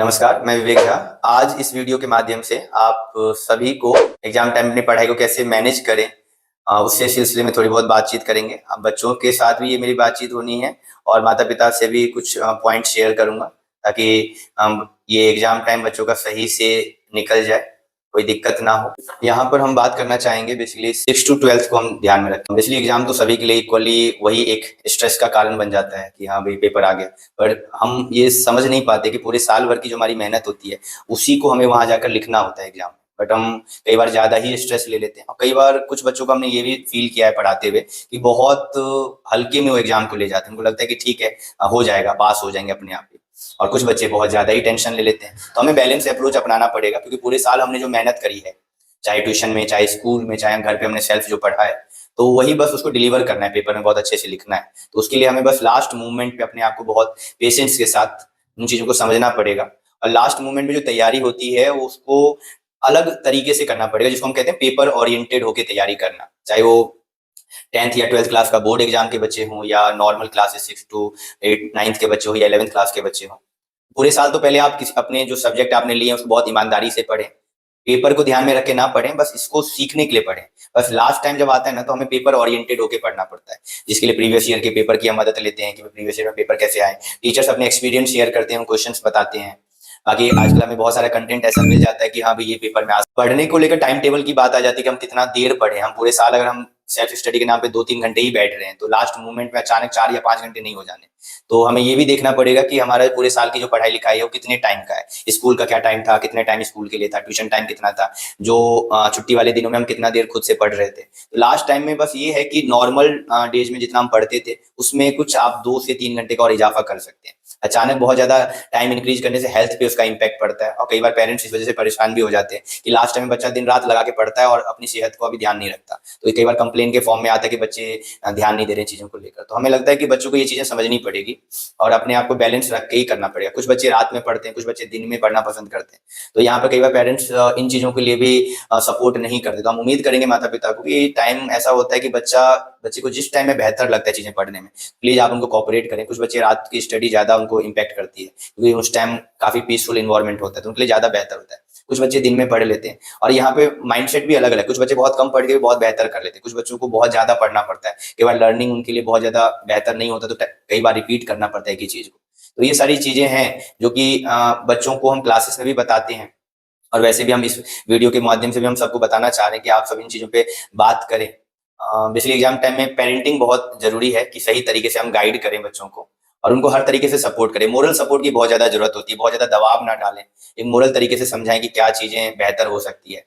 नमस्कार, मैं विवेक झा। आज इस वीडियो के माध्यम से आप सभी को एग्जाम टाइम अपनी पढ़ाई को कैसे मैनेज करें, उससे सिलसिले में थोड़ी बहुत बातचीत करेंगे। अब बच्चों के साथ भी ये मेरी बातचीत होनी है और माता-पिता से भी कुछ पॉइंट शेयर करूँगा, ताकि ये एग्जाम टाइम बच्चों का सही से निकल जाए, कोई दिक्कत ना हो। यहाँ पर हम बात करना चाहेंगे बेसिकली 6 टू 12th को हम ध्यान में रखें। बेसिकली एग्जाम तो सभी के लिए इक्वली वही एक स्ट्रेस का कारण बन जाता है कि हाँ भाई पेपर आ गया, पर हम ये समझ नहीं पाते कि पूरे साल भर की जो हमारी मेहनत होती है उसी को हमें वहां जाकर लिखना होता है एग्जाम। बट हम कई बार ज्यादा ही स्ट्रेस ले लेते हैं और कई बार कुछ बच्चों को हमने ये भी फील किया है पढ़ाते हुए कि बहुत हल्के में वो एग्जाम को ले जाते हैं। उनको लगता है कि ठीक है, हो जाएगा, पास हो जाएंगे अपने आप ही। और कुछ बच्चे बहुत ज्यादा ही टेंशन ले लेते हैं। तो हमें बैलेंस अप्रोच अपनाना पड़ेगा, क्योंकि पूरे साल हमने जो मेहनत करी है, चाहे ट्यूशन में, चाहे स्कूल में, चाहे घर पे हमने सेल्फ जो पढ़ा है, तो वही बस उसको डिलीवर करना है, पेपर में बहुत अच्छे से लिखना है। तो उसके लिए हमें बस लास्ट मोमेंट पे अपने आप को बहुत पेशेंस के साथ उन चीजों को समझना पड़ेगा। और लास्ट मोमेंट में जो तैयारी होती है वो उसको अलग तरीके से करना पड़ेगा, जिसको हम कहते हैं पेपर ओरिएंटेड होकर तैयारी करना। चाहे वो 10th या 12th क्लास का बोर्ड एग्जाम के बच्चे हों, या नॉर्मल क्लासेस 6 टू 8 9th के बच्चे हों, या 11th क्लास के बच्चे हों। पूरे साल तो पहले आप अपने जो सब्जेक्ट आपने लिए हैं उसको बहुत ईमानदारी से पढ़ें। पेपर को ध्यान में रख के ना पढ़ें, बस इसको सीखने के लिए पढ़ें। बस लास्ट टाइम जब आता है ना, तो हमें पेपर ओरिएंटेड होके पढ़ना पड़ता है, जिसके लिए प्रीवियस ईयर के पेपर की हम मदद लेते हैं कि प्रीवियस ईयर में पेपर कैसे आए। टीचर्स अपने एक्सपीरियंस शेयर करते हैं, क्वेश्चंस बताते हैं। बाकी आजकल हमें बहुत सारा कंटेंट ऐसा मिल जाता है कि हाँ भाई ये पेपर में पढ़ने को लेकर टाइम टेबल की बात आ जाती है कि हम कितना देर पढ़े। हम पूरे साल अगर हम सेल्फ स्टडी के नाम पे 2-3 घंटे ही बैठ रहे हैं, तो लास्ट मोमेंट में अचानक 4 या 5 घंटे नहीं हो जाने। तो हमें ये भी देखना पड़ेगा कि हमारा पूरे साल की जो पढ़ाई लिखाई है वो कितने टाइम का है। स्कूल का क्या टाइम था, कितने टाइम स्कूल के लिए था, ट्यूशन टाइम कितना था, जो छुट्टी वाले दिनों में हम कितना देर खुद से पढ़ रहे थे। तो लास्ट टाइम में बस ये है कि नॉर्मल डेज में जितना हम पढ़ते थे उसमें कुछ आप 2 से 3 घंटे का और इजाफा कर सकते हैं। अचानक बहुत ज्यादा टाइम इंक्रीज करने से हेल्थ पे उसका इम्पैक्ट पड़ता है, और कई बार पेरेंट्स इस वजह से परेशान भी हो जाते हैं कि लास्ट टाइम में बच्चा दिन रात लगा के पढ़ता है और अपनी सेहत को अभी ध्यान नहीं रखता। तो ये कई बार कंप्लेन के फॉर्म में आता है कि बच्चे ध्यान नहीं दे रहे चीजों को लेकर। तो हमें लगता है कि बच्चों को ये चीजें समझनी पड़ेगी और अपने आप को बैलेंस रख के ही करना पड़ेगा। कुछ बच्चे रात में पढ़ते हैं, कुछ बच्चे दिन में पढ़ना पसंद करते हैं। तो यहाँ पर कई बार पेरेंट्स इन चीजों के लिए भी सपोर्ट नहीं करते। तो हम उम्मीद करेंगे माता पिता को कि टाइम ऐसा होता है कि बच्चे को जिस टाइम में बेहतर लगता है चीजें पढ़ने में, प्लीज आप उनको कोऑपरेट करें। कुछ बच्चे रात की स्टडी ज्यादा उनको इम्पैक्ट करती है, क्योंकि उस टाइम काफी पीसफुल इन्वायरमेंट होता है, तो उनके लिए ज्यादा बेहतर होता है। कुछ बच्चे दिन में पढ़ लेते हैं, और यहाँ पे माइंडसेट भी अलग अलग। कुछ बच्चे बहुत कम पढ़ के भी बहुत बेहतर कर लेते हैं, कुछ बच्चों को बहुत ज्यादा पढ़ना पड़ता है, कई बार लर्निंग उनके लिए बहुत ज्यादा बेहतर नहीं होता, तो कई बार रिपीट करना पड़ता है एक ही चीज को। तो ये सारी चीजें हैं जो कि बच्चों को हम क्लासेस में भी बताते हैं, और वैसे भी हम इस वीडियो के माध्यम से भी हम सबको बताना चाह रहे हैं कि आप सब इन चीजों पे बात करें। बेसिकली एग्जाम टाइम में पेरेंटिंग बहुत जरूरी है कि सही तरीके से हम गाइड करें बच्चों को और उनको हर तरीके से सपोर्ट करें। मोरल सपोर्ट की बहुत ज्यादा जरूरत होती है, बहुत ज्यादा दबाव ना डालें, एक मोरल तरीके से समझाएं कि क्या चीजें बेहतर हो सकती है।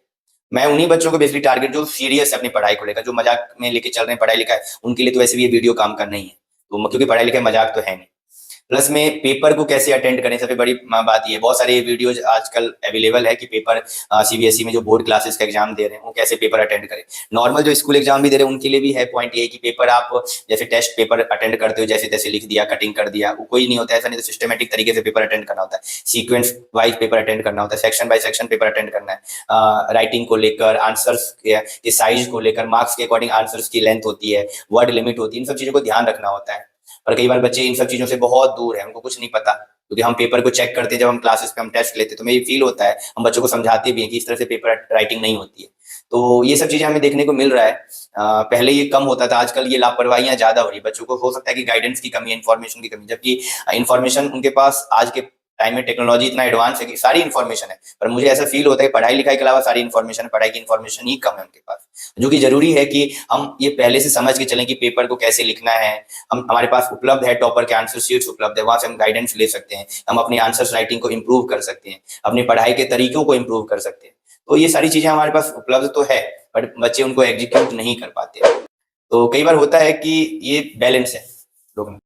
मैं उन्हीं बच्चों को बेसिकली टारगेट जो सीरियस है अपनी पढ़ाई को लेकर, जो मजाक में लेके चल रहे हैं पढ़ाई लिखाई, उनके लिए तो वैसे भी ये वीडियो काम का नहीं है। तो क्योंकि पढ़ाई लिखाई मजाक तो है नहीं। प्लस में पेपर को कैसे अटेंड करें, सबसे बड़ी बात ये, बहुत सारे वीडियोज आजकल अवेलेबल है कि पेपर सीबीएसई में जो बोर्ड क्लासेस का एग्जाम दे रहे हैं वो कैसे पेपर अटेंड करें। नॉर्मल जो स्कूल एग्जाम भी दे रहे हैं उनके लिए भी है पॉइंट ये कि पेपर आप जैसे टेस्ट पेपर अटेंड करते हो, जैसे तैसे लिख दिया, कटिंग कर दिया, वो कोई नहीं होता है। ऐसा नहीं, तो सिस्टमेटिक तरीके से पेपर अटेंड करना होता है, सीक्वेंस वाइज पेपर अटेंड करना होता है, section by section paper attend करना है। राइटिंग को लेकर, आंसर्स के साइज को लेकर, मार्क्स के अकॉर्डिंग आंसर्स की लेंथ होती है, वर्ड लिमिट होती है, इन सब चीजों को ध्यान रखना होता है। और कई बार बच्चे इन सब चीजों से बहुत दूर है, उनको कुछ नहीं पता, क्योंकि हम पेपर को चेक करते हैं जब हम क्लासेस पे हम टेस्ट लेते हैं, तो मुझे फील होता है, हम बच्चों को समझाते भी हैं कि इस तरह से पेपर राइटिंग नहीं होती है। तो ये सब चीजें हमें देखने को मिल रहा है। पहले ये कम होता था, आजकल ये लापरवाहियां ज्यादा हो रही है। बच्चों को हो सकता है कि गाइडेंस की कमी है, इन्फॉर्मेशन की कमी, जबकि इन्फॉर्मेशन उनके पास आज के टाइम में टेक्नोलॉजी इतना एडवांस है कि सारी इन्फॉर्मेशन है, पर मुझे ऐसा फील होता है कि पढ़ाई लिखाई के अलावा सारी इन्फॉर्मेशन, पढ़ाई की इन्फॉर्मेशन ही कम है उनके पास। जो कि जरूरी है कि हम ये पहले से समझ के चलें कि पेपर को कैसे लिखना है। हम हमारे पास उपलब्ध है, टॉपर के आंसर शीट्स उपलब्ध है, वहां से हम गाइडेंस ले सकते हैं, हम अपनी आंसर राइटिंग को इम्प्रूव कर सकते हैं, अपनी पढ़ाई के तरीकों को इम्प्रूव कर सकते हैं। तो ये सारी चीजें हमारे पास उपलब्ध तो है, बट बच्चे उनको एग्जीक्यूट नहीं कर पाते। तो कई बार होता है कि ये बैलेंस है लोग